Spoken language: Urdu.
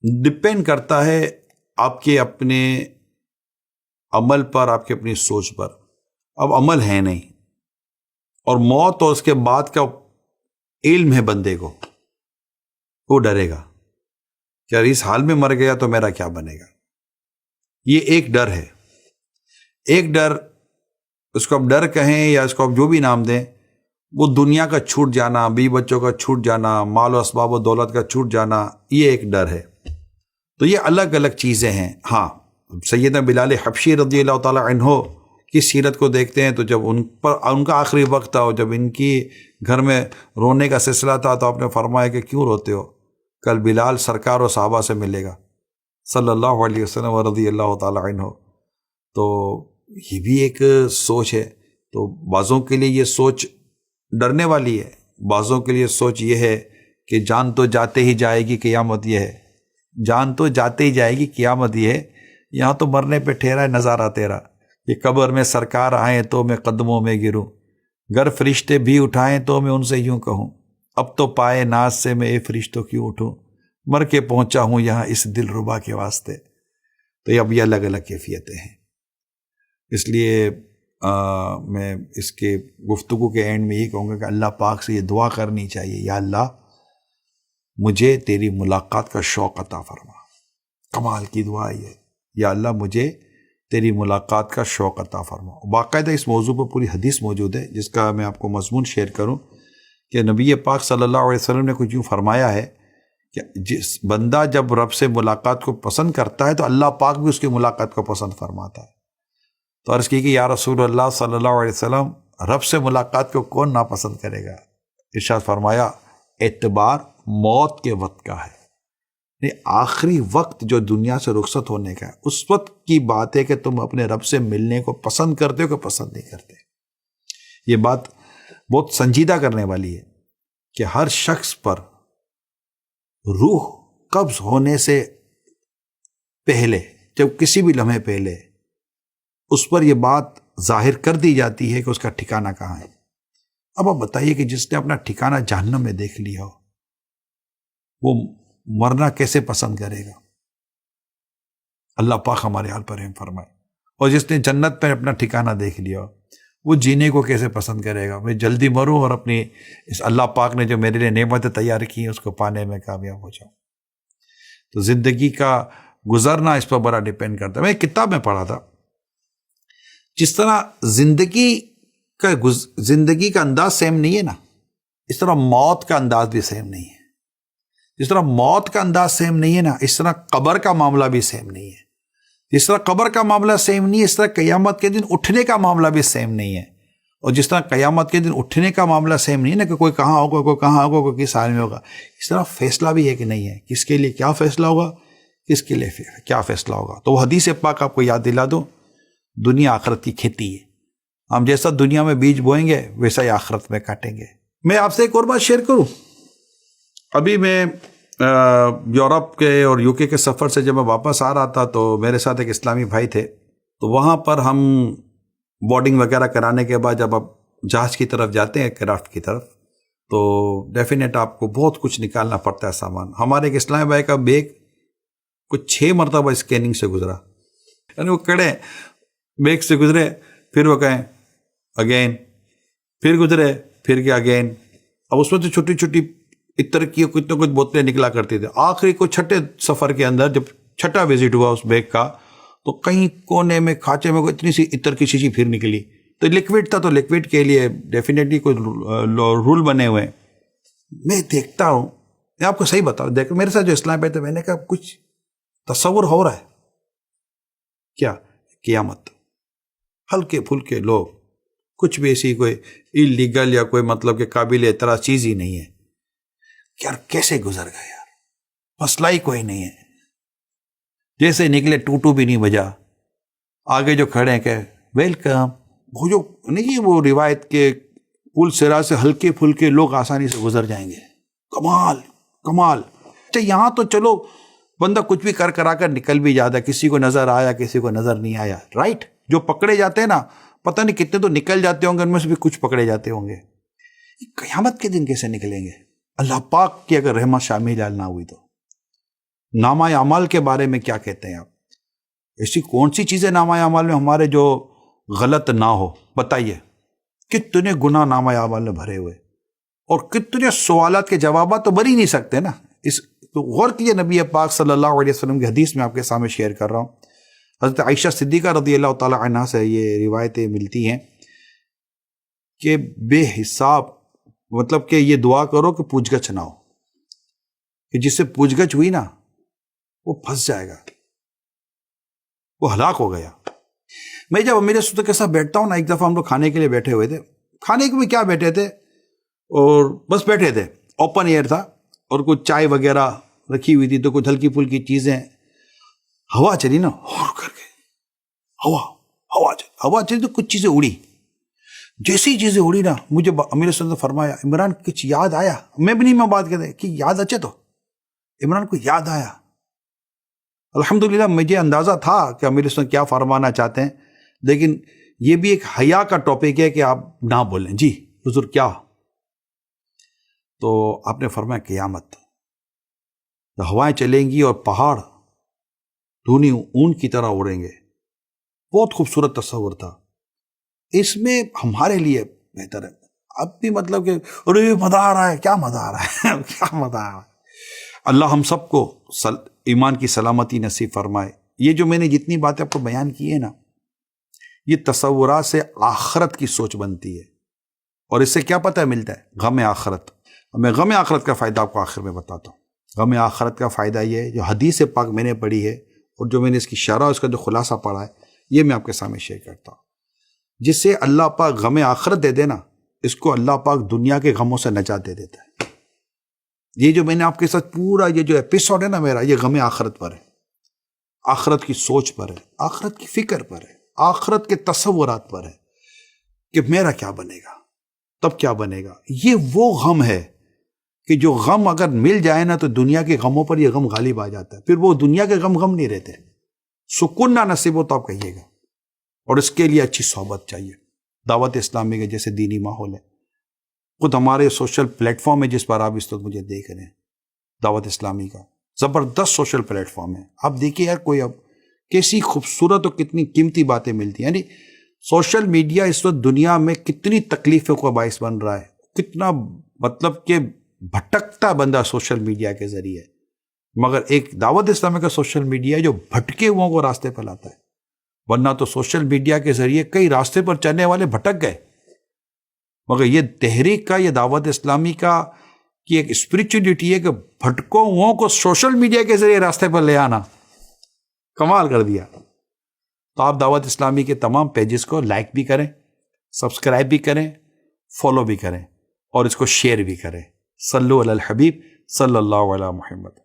ڈپینڈ کرتا ہے آپ کے اپنے عمل پر، آپ کی اپنی سوچ پر. اب عمل ہے نہیں، اور موت اور اس کے بعد کا علم ہے بندے کو، وہ ڈرے گا کہ یار اس حال میں مر گیا تو میرا کیا بنے گا. یہ ایک ڈر ہے. ایک ڈر، اس کو آپ ڈر کہیں یا اس کو آپ جو بھی نام دیں، وہ دنیا کا چھوٹ جانا، بیوی بچوں کا چھوٹ جانا، مال و اسباب و دولت کا چھوٹ جانا، یہ ایک ڈر ہے. تو یہ الگ الگ چیزیں ہیں. ہاں، سیدنا بلال حبشی رضی اللہ تعالی عنہ کی سیرت کو دیکھتے ہیں تو جب ان کا آخری وقت تھا، اور جب ان کی گھر میں رونے کا سلسلہ تھا، تو آپ نے فرمایا کہ کیوں روتے ہو؟ کل بلال سرکار و صحابہ سے ملے گا صلی اللہ علیہ وسلم و رضی اللہ تعالی عنہ. تو یہ بھی ایک سوچ ہے. تو بعضوں کے لیے یہ سوچ ڈرنے والی ہے، بعضوں کے لیے سوچ یہ ہے کہ جان تو جاتے ہی جائے گی، قیامت یہ ہے. جان تو جاتے ہی جائے گی، قیامت یہ ہے. یہاں تو مرنے پہ ٹھہرا ہے نظارہ تیرا. یہ قبر میں سرکار آئیں تو میں قدموں میں گروں، گر فرشتے بھی اٹھائیں تو میں ان سے یوں کہوں، اب تو پائے ناز سے میں اے فرشتوں کیوں اٹھوں، مر کے پہنچا ہوں یہاں اس دل ربا کے واسطے. تو یہ اب یہ الگ الگ کیفیتیں ہیں. اس لیے میں اس کے گفتگو کے اینڈ میں یہ کہوں گا کہ اللہ پاک سے یہ دعا کرنی چاہیے، یا اللہ مجھے تیری ملاقات کا شوق عطا فرما. کمال کی دعا یہ، یا اللہ مجھے تیری ملاقات کا شوق عطا فرما. باقاعدہ اس موضوع پر پوری حدیث موجود ہے، جس کا میں آپ کو مضمون شیئر کروں کہ نبی پاک صلی اللہ علیہ وسلم نے کچھ یوں فرمایا ہے کہ جس بندہ جب رب سے ملاقات کو پسند کرتا ہے تو اللہ پاک بھی اس کی ملاقات کو پسند فرماتا ہے. تو عرض کی کہ یا رسول اللہ صلی اللہ علیہ وسلم، رب سے ملاقات کو کون ناپسند کرے گا؟ ارشاد فرمایا اعتبار موت کے وقت کا ہے، آخری وقت جو دنیا سے رخصت ہونے کا ہے، اس وقت کی بات ہے کہ تم اپنے رب سے ملنے کو پسند کرتے ہو کہ پسند نہیں کرتے. یہ بات بہت سنجیدہ کرنے والی ہے کہ ہر شخص پر روح قبض ہونے سے پہلے، جب کسی بھی لمحے پہلے اس پر یہ بات ظاہر کر دی جاتی ہے کہ اس کا ٹھکانہ کہاں ہے. اب آپ بتائیے کہ جس نے اپنا ٹھکانہ جہنم میں دیکھ لیا ہو، وہ مرنا کیسے پسند کرے گا؟ اللہ پاک ہمارے حال پر رحم فرمائے. اور جس نے جنت پر اپنا ٹھکانہ دیکھ لیا ہو، وہ جینے کو کیسے پسند کرے گا؟ میں جلدی مروں اور اپنی اس اللہ پاک نے جو میرے لیے نعمتیں تیار کی ہیں اس کو پانے میں کامیاب ہو جاؤں. تو زندگی کا گزرنا اس پر بڑا ڈیپینڈ کرتا ہے. میں ایک کتاب میں پڑھا تھا، جس طرح زندگی کا انداز سیم نہیں ہے نا، اس طرح موت کا انداز بھی سیم نہیں ہے. جس طرح موت کا انداز سیم نہیں ہے نا، اس طرح قبر کا معاملہ بھی سیم نہیں ہے. جس طرح قبر کا معاملہ سیم نہیں ہے، اس طرح قیامت کے دن اٹھنے کا معاملہ بھی سیم نہیں ہے. اور جس طرح قیامت کے دن اٹھنے کا معاملہ سیم نہیں ہے نا، کہ کوئی کہاں ہوگا، کوئی کہاں ہوگا، کوئی کس حال میں ہوگا، اس طرح فیصلہ بھی ہے کہ نہیں ہے، کس کے لیے کیا فیصلہ ہوگا، کس کے لیے کیا فیصلہ ہوگا. تو وہ حدیث پاک آپ کو یاد دلا دو، دنیا آخرت کی کھیتی ہے. ہم جیسا دنیا میں بیج بوئیں گے ویسا ہی آخرت میں کاٹیں گے. میں آپ سے ایک اور بات شیئر کروں. ابھی میں یورپ کے اور یو کے سفر سے جب میں واپس آ رہا تھا تو میرے ساتھ ایک اسلامی بھائی تھے. تو وہاں پر ہم بورڈنگ وغیرہ کرانے کے بعد جب آپ جہاز کی طرف جاتے ہیں، کرافٹ کی طرف، تو ڈیفینیٹ آپ کو بہت کچھ نکالنا پڑتا ہے سامان. ہمارے ایک اسلامی بھائی کا بیگ کچھ 6 مرتبہ اسکیننگ سے گزرا. یعنی وہ کڑے بیگ سے گزرے، پھر وہ کہیں اگین، پھر گزرے، پھر کیا اگین. اب اس میں تو چھوٹی چھوٹی اتر کی کچھ نہ کچھ بوتلیں نکلا کرتی تھی. آخری کو چھٹے سفر کے اندر جب چھٹا وزٹ ہوا اس بیگ کا، تو کہیں کونے میں کھانچے میں کوئی اتنی سی اتر کی شیشی پھر نکلی. تو لیکوڈ تھا، تو لیکوڈ کے لیے ڈیفینیٹلی کوئی رول بنے ہوئے ہیں. میں دیکھتا ہوں، میں آپ کو صحیح بتاؤں، دیکھ میرے ساتھ جو اسلام پہ تھے، میں نے کہا کچھ تصور ہو رہا ہے کیا؟ قیامت. ہلکے پھلکے لوگ، کچھ بھی ایسی کوئی اللیگل یا کوئی مطلب کہ قابل اعتراض چیز ہی نہیں ہے. یار کیسے گزر گئے یار، مسئلہ ہی کوئی نہیں ہے. جیسے نکلے ٹوٹو بھی نہیں بجا. آگے جو کھڑے ہیں کہ ویلکم، وہ جو نہیں، وہ روایت کے پل سرا سے ہلکے پھلکے لوگ آسانی سے گزر جائیں گے. کمال کمال. اچھا یہاں تو چلو بندہ کچھ بھی کرا کر نکل بھی جاتا ہے، کسی کو نظر آیا کسی کو نظر نہیں آیا، رائٹ. جو پکڑے جاتے ہیں نا، پتہ نہیں کتنے تو نکل جاتے ہوں گے، ان میں سے بھی کچھ پکڑے جاتے ہوں گے. قیامت کے دن کیسے نکلیں گے؟ اللہ پاک کی اگر رحمت شامل نہ ہوئی تو. نامہ اعمال کے بارے میں کیا کہتے ہیں آپ؟ ایسی کون سی چیزیں نامہ اعمال میں ہمارے جو غلط نہ ہو بتائیے. کتنے گناہ نامہ اعمال میں بھرے ہوئے اور کتنے سوالات کے جوابات تو بھر ہی نہیں سکتے نا. اس تو غور کیجیے، نبی پاک صلی اللہ علیہ وسلم کی حدیث میں آپ کے سامنے شیئر کر رہا ہوں. حضرت عائشہ صدیقہ رضی اللہ تعالی عنہا سے یہ روایتیں ملتی ہیں کہ بے حساب، مطلب کہ یہ دعا کرو کہ پوچھ گچھ نہ ہو، کہ جس سے پوچھ گچھ ہوئی نا وہ پھنس جائے گا، وہ ہلاک ہو گیا. میں جب میرے سوتے کے ساتھ بیٹھتا ہوں نا، ایک دفعہ ہم لوگ کھانے کے لیے بیٹھے ہوئے تھے، کھانے کے بھی کیا بیٹھے تھے اور بس بیٹھے تھے، اوپن ایئر تھا اور کچھ چائے وغیرہ رکھی ہوئی تھی، تو کچھ ہلکی پھلکی چیزیں، ہوا چلی نا، اور کر کے ہوا چلی تو کچھ چیزیں اڑی. جیسی چیزیں اڑی نا، مجھے امیر صلی اللہ نے فرمایا عمران کچھ یاد آیا. میں بھی نہیں میں بات کرتے کہ یاد اچھے تو عمران کو یاد آیا. الحمدللہ مجھے اندازہ تھا کہ امیر صلی اللہ کیا فرمانا چاہتے ہیں، لیکن یہ بھی ایک حیا کا ٹاپک ہے کہ آپ نہ بولیں. جی حضور کیا؟ تو آپ نے فرمایا قیامت، ہوائیں چلیں گی اور پہاڑ دھونی اون کی طرح اڑیں گے. بہت خوبصورت تصور تھا. اس میں ہمارے لیے بہتر ہے. اب بھی مطلب کہ ارے مزہ آ رہا ہے، کیا مزہ آ رہا ہے کیا مزہ آ رہا ہے. اللہ ہم سب کو ایمان کی سلامتی نصیب فرمائے. یہ جو میں نے جتنی باتیں آپ کو بیان کی ہے نا، یہ تصورات سے آخرت کی سوچ بنتی ہے، اور اس سے کیا پتہ ملتا ہے؟ غم آخرت. میں غم آخرت کا فائدہ آپ کو آخر میں بتاتا ہوں. غم آخرت کا فائدہ یہ ہے، جو حدیث پاک میں نے پڑھی ہے اور جو میں نے اس کی شرح، اس کا جو خلاصہ پڑھا ہے، یہ میں آپ کے سامنے شیئر کرتا ہوں. جس سے اللہ پاک غم آخرت دے دینا، اس کو اللہ پاک دنیا کے غموں سے نجات دے دیتا ہے. یہ جو میں نے آپ کے ساتھ پورا یہ جو ایپیسوڈ ہے نا میرا، یہ غم آخرت پر ہے، آخرت کی سوچ پر ہے، آخرت کی فکر پر ہے، آخرت کے تصورات پر ہے کہ میرا کیا بنے گا، تب کیا بنے گا. یہ وہ غم ہے کہ جو غم اگر مل جائے نا تو دنیا کے غموں پر یہ غم غالب آ جاتا ہے. پھر وہ دنیا کے غم نہیں رہتے. سکون نہ نصیب ہو تو آپ کہیے گا، اور اس کے لیے اچھی صحبت چاہیے. دعوت اسلامی کے جیسے دینی ماحول ہے، خود ہمارے سوشل پلیٹ فارم ہے جس پر آپ اس وقت مجھے دیکھ رہے ہیں، دعوت اسلامی کا زبردست سوشل پلیٹ فارم ہے. آپ دیکھیے یار، کوئی اب کیسی خوبصورت اور کتنی قیمتی باتیں ملتی ہیں. یعنی سوشل میڈیا اس وقت دنیا میں کتنی تکلیفوں کا باعث بن رہا ہے، کتنا مطلب کہ بھٹکتا بندہ سوشل میڈیا کے ذریعے. مگر ایک دعوت اسلامی کا سوشل میڈیا ہے جو بھٹکے ہوں کو راستے پہ لاتا ہے. ورنہ تو سوشل میڈیا کے ذریعے کئی راستے پر چلنے والے بھٹک گئے، مگر یہ تحریک کا، یہ دعوت اسلامی کا کی ایک اسپرچولیٹی ہے کہ بھٹکوں ہوں کو سوشل میڈیا کے ذریعے راستے پر لے آنا. کمال کر دیا. تو آپ دعوت اسلامی کے تمام پیجز کو لائک بھی کریں، سبسکرائب بھی کریں، فالو بھی کریں، اور اس کو شیئر بھی کریں. صلو علی الحبیب صلی اللہ علیہ محمد.